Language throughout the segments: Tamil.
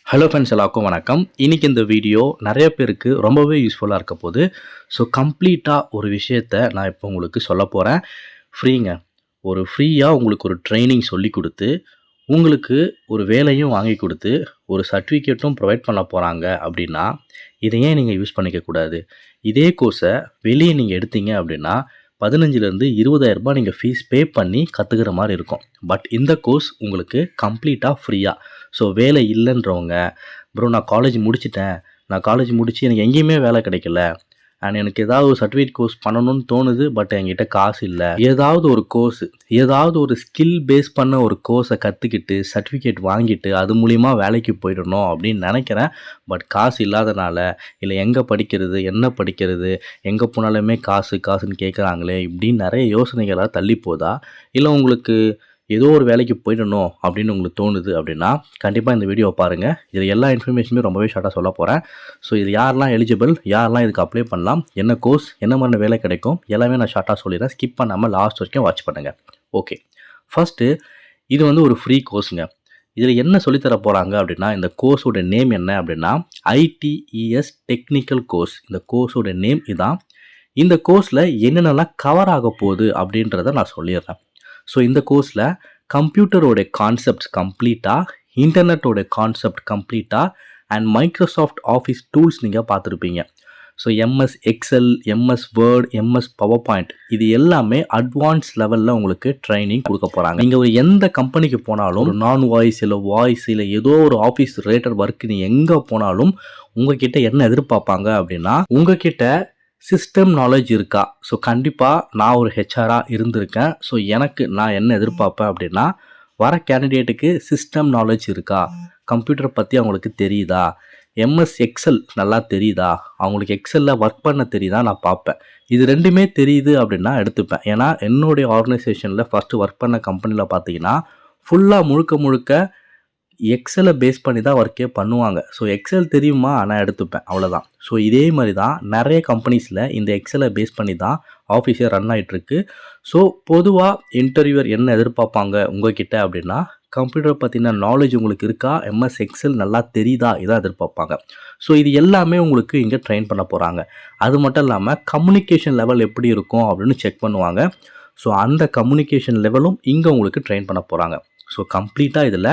ஹலோ ஃப்ரெண்ட்ஸ், எல்லாருக்கும் வணக்கம். இன்றைக்கி இந்த வீடியோ நிறைய பேருக்கு ரொம்பவே யூஸ்ஃபுல்லாக இருக்க போகுது. ஸோ கம்ப்ளீட்டாக ஒரு விஷயத்தை நான் இப்போ உங்களுக்கு சொல்ல போகிறேன். ஃப்ரீங்க. ஃப்ரீயாக உங்களுக்கு ஒரு ட்ரைனிங் சொல்லி கொடுத்து, உங்களுக்கு ஒரு வேலையும் வாங்கி கொடுத்து, ஒரு சர்டிஃபிகேட்டும் ப்ரொவைட் பண்ண போகிறாங்க அப்படின்னா, இதை ஏன் நீங்கள் யூஸ் பண்ணிக்கக்கூடாது? இதே கோர்ஸை வெளியே நீங்கள் எடுத்தீங்க அப்படின்னா 15,000 20,000 நீங்கள் ஃபீஸ் பே பண்ணி கற்றுக்கிற மாதிரி இருக்கும். பட் இந்த கோர்ஸ் உங்களுக்கு கம்ப்ளீட்டாக ஃப்ரீயாக. ஸோ வேலை இல்லைன்றவங்க, ப்ரோ நான் காலேஜ் முடிச்சிட்டேன், நான் காலேஜ் முடித்து எனக்கு எங்கேயுமே வேலை கிடைக்கல, அண்ட் எனக்கு ஏதாவது ஒரு சர்டிஃபிகேட் கோர்ஸ் பண்ணணும்னு தோணுது, பட் என்கிட்ட காசு இல்லை, ஏதாவது ஒரு கோர்ஸ், ஏதாவது ஒரு ஸ்கில் பேஸ் பண்ண ஒரு கோர்ஸை கற்றுக்கிட்டு சர்டிஃபிகேட் வாங்கிட்டு அது மூலிமா வேலைக்கு போயிடணும் அப்படின்னு நினைக்கிறேன். பட் காசு இல்லாதனால, இல்லை எங்கே படிக்கிறது, என்ன படிக்கிறது, எங்கே போனாலுமே காசுன்னு கேட்குறாங்களே, இப்படின்னு நிறைய யோசனைகளாக தள்ளி போதா, இல்லை உங்களுக்கு ஏதோ ஒரு வேலைக்கு போயிடணும் அப்படின்னு உங்களுக்கு தோணுது அப்படின்னா கண்டிப்பாக இந்த வீடியோவை பாருங்கள். இதில் எல்லா இன்ஃபர்மேஷனுமே ரொம்பவே ஷார்ட்டாக சொல்ல போகிறேன். ஸோ இது யாரெல்லாம் எலிஜிபிள், யாரெல்லாம் இதுக்கு அப்ளை பண்ணலாம், என்ன கோர்ஸ், என்ன மாதிரி வேலை கிடைக்கும், எல்லாமே நான் ஷார்ட்டாக சொல்லிடுறேன். ஸ்கிப் பண்ணாமல் லாஸ்ட் வரைக்கும் வாட்ச் பண்ணுங்கள். ஓகே, ஃபஸ்ட்டு இது ஒரு ஃப்ரீ கோர்ஸுங்க. இதில் என்ன சொல்லித்தர போகிறாங்க அப்படின்னா, இந்த கோர்ஸோட நேம் என்ன அப்படின்னா ITES டெக்னிக்கல் கோர்ஸ். இந்த கோர்ஸோட நேம் இதான். இந்த கோர்ஸில் என்னென்னலாம் கவர் ஆக போகுது அப்படின்றத நான் சொல்லிடுறேன். ஸோ இந்த கோர்ஸில் கம்ப்யூட்டரோட கான்செப்ட்ஸ் கம்ப்ளீட்டாக, இன்டர்நெட்டோட கான்செப்ட் கம்ப்ளீட்டாக, அண்ட் மைக்ரோசாஃப்ட் ஆஃபீஸ் டூல்ஸ் நீங்கள் பார்த்துருப்பீங்க. So MS Excel, MS Word, MS PowerPoint, இது எல்லாமே அட்வான்ஸ் லெவலில் உங்களுக்கு ட்ரைனிங் கொடுக்க போகிறாங்க. நீங்கள் ஒரு எந்த கம்பெனிக்கு போனாலும், நான் வாய்ஸ் இல்லை வாய்ஸ் இல்லை ஏதோ ஒரு ஆஃபீஸ் ரிலேட்டட் ஒர்க் நீ எங்கே போனாலும் உங்ககிட்ட என்ன எதிர்பார்ப்பாங்க அப்படின்னா, உங்ககிட்ட சிஸ்டம் நாலேஜ் இருக்கா. ஸோ கண்டிப்பாக நான் ஒரு ஹெச்ஆராக இருந்திருக்கேன். ஸோ நான் என்ன எதிர்பார்ப்பேன் அப்படின்னா, வர கேண்டிடேட்டுக்கு சிஸ்டம் நாலேஜ் இருக்கா, கம்ப்யூட்டரை பற்றி அவங்களுக்கு தெரியுதா, MS எக்ஸல் நல்லா தெரியுதா, அவங்களுக்கு எக்ஸலில் ஒர்க் பண்ண தெரியுதா நான் பார்ப்பேன். இது ரெண்டுமே தெரியுது அப்படின்னா எடுத்துப்பேன். ஏன்னா என்னுடைய ஆர்கனைசேஷனில் ஃபஸ்ட்டு ஒர்க் பண்ண கம்பெனியில் பார்த்தீங்கன்னா ஃபுல்லாக முழுக்க எக்ஸலை பேஸ் பண்ணி தான் ஒர்க்கே பண்ணுவாங்க. ஸோ எக்ஸல் தெரியுமா, நான் எடுத்துப்பேன், அவ்வளோதான். ஸோ இதே மாதிரி தான் நிறைய கம்பெனிஸில் இந்த எக்ஸலை பேஸ் பண்ணி தான் ஆஃபீஸே ரன் ஆகிட்டுருக்கு. ஸோ பொதுவாக இன்டர்வியூவர் என்ன எதிர்பார்ப்பாங்க உங்ககிட்ட அப்படின்னா, கம்ப்யூட்டரை பற்றின நாலேஜ் உங்களுக்கு இருக்கா, MS எக்ஸல் நல்லா தெரியுதா, இதான் எதிர்பார்ப்பாங்க. ஸோ இது எல்லாமே உங்களுக்கு இங்கே ட்ரெயின் பண்ண போகிறாங்க. அது மட்டும் இல்லாமல் கம்யூனிகேஷன் லெவல் எப்படி இருக்கும் அப்படின்னு செக் பண்ணுவாங்க. ஸோ அந்த கம்யூனிகேஷன் லெவலும் இங்கே உங்களுக்கு ட்ரெயின் பண்ண போகிறாங்க. ஸோ கம்ப்ளீட்டாக இதில்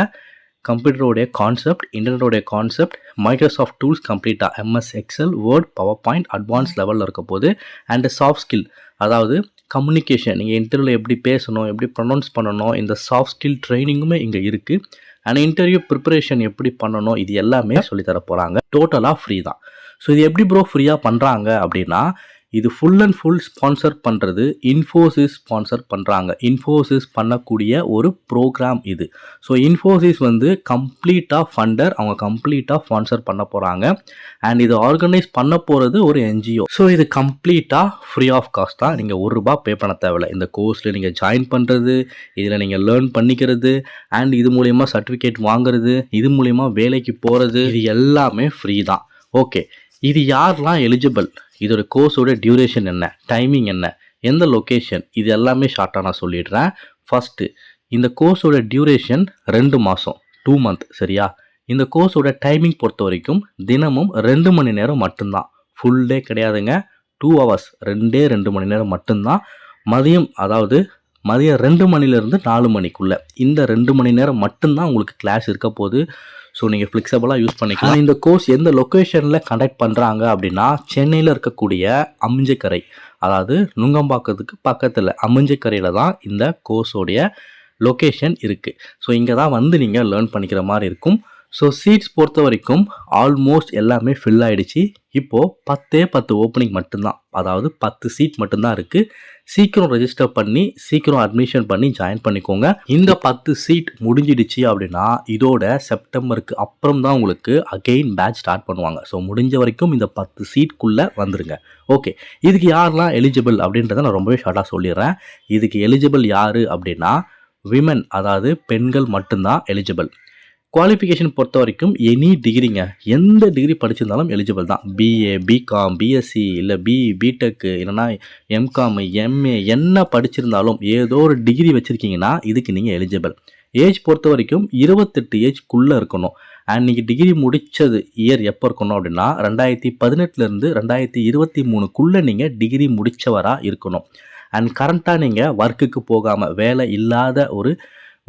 கம்ப்யூட்டரோடைய கான்செப்ட், இன்டர்நெட்டோடைய கான்செப்ட், மைக்ரோசாஃப்ட் டூல்ஸ் கம்ப்ளீட்டாக MS Excel, Word, PowerPoint advance லெவலில் இருக்க போது, அண்ட் சாஃப்ட் ஸ்கில், அதாவது கம்யூனிகேஷன், நீங்கள் இன்டர்வியூவில் எப்படி பேசணும், எப்படி ப்ரொனவுன்ஸ் பண்ணணும், இந்த சாஃப்ட் ஸ்கில் ட்ரைனிங்குமே இங்கே இருக்குது. அண்ட் இன்டர்வியூ ப்ரிப்பரேஷன் எப்படி பண்ணணும், இது எல்லாமே சொல்லித்தர போகிறாங்க. டோட்டலாக ஃப்ரீ தான். ஸோ இது எப்படி ப்ரோ ஃப்ரீயாக பண்ணுறாங்க அப்படின்னா, இது ஃபுல் அண்ட் ஃபுல் ஸ்பான்சர் பண்ணுறது Infosys ஸ்பான்சர் பண்ணுறாங்க. Infosys பண்ணக்கூடிய ஒரு ப்ரோக்ராம் இது. ஸோ Infosys கம்ப்ளீட்டாக ஃபண்டர், அவங்க கம்ப்ளீட்டாக ஸ்பான்சர் பண்ண போகிறாங்க. அண்ட் இது ஆர்கனைஸ் பண்ண போகிறது ஒரு NGO. ஸோ இது கம்ப்ளீட்டாக ஃப்ரீ ஆஃப் காஸ்ட் தான். நீங்கள் ₹1 பே பண்ண தேவையில்லை. இந்த கோர்ஸில் நீங்கள் ஜாயின் பண்ணுறது, இதில் நீங்கள் லேர்ன் பண்ணிக்கிறது, அண்ட் இது மூலிமா சர்டிஃபிகேட் வாங்குறது, இது மூலிமா வேலைக்கு போகிறது, இது எல்லாமே ஃப்ரீ தான். ஓகே, இது யாரெல்லாம் எலிஜிபிள், இதோட கோர்ஸோட டியூரேஷன் என்ன, டைமிங் என்ன, எந்த லொக்கேஷன், இது எல்லாமே ஷார்ட்டாக நான் சொல்லிடுறேன். ஃபஸ்ட்டு இந்த கோர்ஸோட டியூரேஷன் 2 மாதம், 2 மந்த், சரியா? இந்த கோர்ஸோட டைமிங் பொறுத்த வரைக்கும் தினமும் 2 மணி நேரம் மட்டும்தான், ஃபுல் டே கிடையாதுங்க. 2 hours, 2 மணி நேரம் மட்டும்தான். மதியம் 2 மணிலேருந்து 4 மணிக்குள்ளே இந்த 2 மணி நேரம் மட்டும்தான் உங்களுக்கு கிளாஸ் இருக்க போகுது. ஸோ நீங்கள் ஃப்ளெக்சிபிளாக யூஸ் பண்ணிக்கலாம். இந்த கோர்ஸ் எந்த லொக்கேஷனில் கண்டக்ட் பண்ணுறாங்க அப்படின்னா, சென்னையில் இருக்கக்கூடிய அமிஞ்சக்கரை, அதாவது நுங்கம்பாக்கத்துக்கு பக்கத்தில் அமிஞ்சக்கரையில் தான் இந்த கோர்ஸோடைய லொக்கேஷன் இருக்குது. ஸோ இங்கே தான் நீங்கள் லேர்ன் பண்ணிக்கிற மாதிரி இருக்கும். ஸோ சீட்ஸ் பொறுத்த வரைக்கும் ஆல்மோஸ்ட் எல்லாமே ஃபில் ஆகிடுச்சு. இப்போது 10 ஓப்பனிங் மட்டும்தான், அதாவது 10 சீட் மட்டும்தான் இருக்குது. சீக்கிரம் ரெஜிஸ்டர் பண்ணி சீக்கிரம் அட்மிஷன் பண்ணி ஜாயின் பண்ணிக்கோங்க. இந்த 10 சீட் முடிஞ்சிடுச்சு அப்படின்னா இதோட செப்டம்பருக்கு அப்புறம் தான் உங்களுக்கு அகெயின் பேட்ச் ஸ்டார்ட் பண்ணுவாங்க. ஸோ முடிஞ்ச வரைக்கும் இந்த 10 சீட்குள்ளே வந்துருங்க. ஓகே, இதுக்கு யாரெல்லாம் எலிஜிபிள் அப்படின்றத நான் ரொம்பவே ஷார்ட்டாக சொல்லிடுறேன். இதுக்கு எலிஜிபிள் யார் அப்படின்னா விமன், அதாவது பெண்கள் மட்டும்தான் எலிஜிபிள். குவாலிஃபிகேஷன் பொறுத்த வரைக்கும் எனி டிகிரிங்க, எந்த டிகிரி படிச்சிருந்தாலும் எலிஜிபிள் தான். BA, BCom, BSc, இல்லை BTech, இல்லைனா MCom, MA, என்ன படிச்சிருந்தாலும் ஏதோ ஒரு டிகிரி வச்சுருக்கீங்கன்னா இதுக்கு நீங்கள் எலிஜிபிள். ஏஜ் பொறுத்த வரைக்கும் 28 ஏஜ்க்குள்ளே இருக்கணும். அண்ட் நீங்கள் டிகிரி முடித்தது இயர் எப்போ இருக்கணும் அப்படின்னா 2018லேருந்து 2023க்குள்ளே நீங்கள் டிகிரி முடித்தவராக இருக்கணும். அண்ட் கரண்ட்டாக நீங்கள் ஒர்க்குக்கு போகாமல் வேலை இல்லாத ஒரு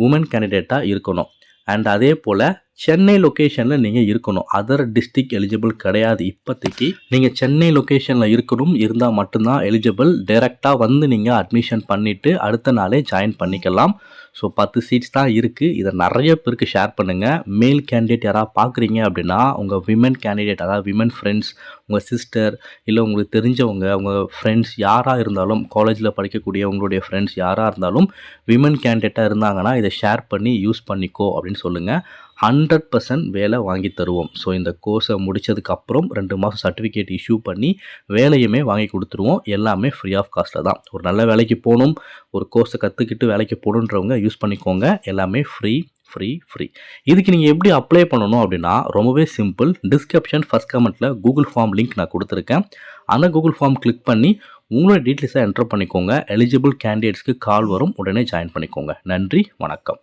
உமன் கேண்டிடேட்டாக இருக்கணும். அண்ட் அதே போல் சென்னை லொக்கேஷனில் நீங்கள் இருக்கணும். அதர் டிஸ்ட்ரிக்ட் எலிஜிபிள் கிடையாது. இப்போதைக்கு நீங்கள் சென்னை லொக்கேஷனில் இருக்கணும், இருந்தால் மட்டும்தான் எலிஜிபிள். டைரெக்டாக வந்து நீங்கள் அட்மிஷன் பண்ணிவிட்டு அடுத்த நாளே ஜாயின் பண்ணிக்கலாம். ஸோ 10 சீட்ஸ் தான் இருக்குது. இதை நிறைய பேருக்கு ஷேர் பண்ணுங்கள். மேல் கேண்டிடேட் யாராவது பார்க்குறீங்க அப்படின்னா உங்கள் விமன் கேண்டிடேட், அதாவது விமன் ஃப்ரெண்ட்ஸ், உங்கள் சிஸ்டர், இல்லை உங்களுக்கு தெரிஞ்சவங்க, உங்கள் ஃப்ரெண்ட்ஸ் யாராக இருந்தாலும், காலேஜில் படிக்கக்கூடிய உங்களுடைய ஃப்ரெண்ட்ஸ் யாராக இருந்தாலும் விமன் கேண்டிடேட்டாக இருந்தாங்கன்னா இதை ஷேர் பண்ணி யூஸ் பண்ணிக்கோ அப்படின்னு சொல்லுங்கள். 100% வேலை வாங்கி தருவோம். ஸோ இந்த கோர்ஸை முடித்ததுக்கப்புறம் 2 மாதம் சர்டிஃபிகேட் இஷ்யூ பண்ணி வேலையுமே வாங்கி கொடுத்துருவோம். எல்லாமே ஃப்ரீ ஆஃப் காஸ்ட்டில் தான். ஒரு நல்ல வேலைக்கு போகணும், ஒரு கோர்ஸை கற்றுக்கிட்டு வேலைக்கு போகணுன்றவங்க யூஸ் பண்ணிக்கோங்க. எல்லாமே ஃப்ரீ. இதுக்கு நீங்கள் எப்படி அப்ளை பண்ணணும் அப்படின்னா ரொம்பவே சிம்பிள். டிஸ்கிரிப்ஷன் ஃபர்ஸ்ட் கமெண்ட்டில் கூகுள் ஃபார்ம் லிங்க் நான் கொடுத்துருக்கேன். அந்த கூகுள் ஃபார்ம் கிளிக் பண்ணி உங்களோட டீட்டெயில்ஸை என்டர் பண்ணிக்கோங்க. எலிஜிபிள் கேண்டிடேட்ஸ்க்கு கால் வரும், உடனே ஜாயின் பண்ணிக்கோங்க. நன்றி, வணக்கம்.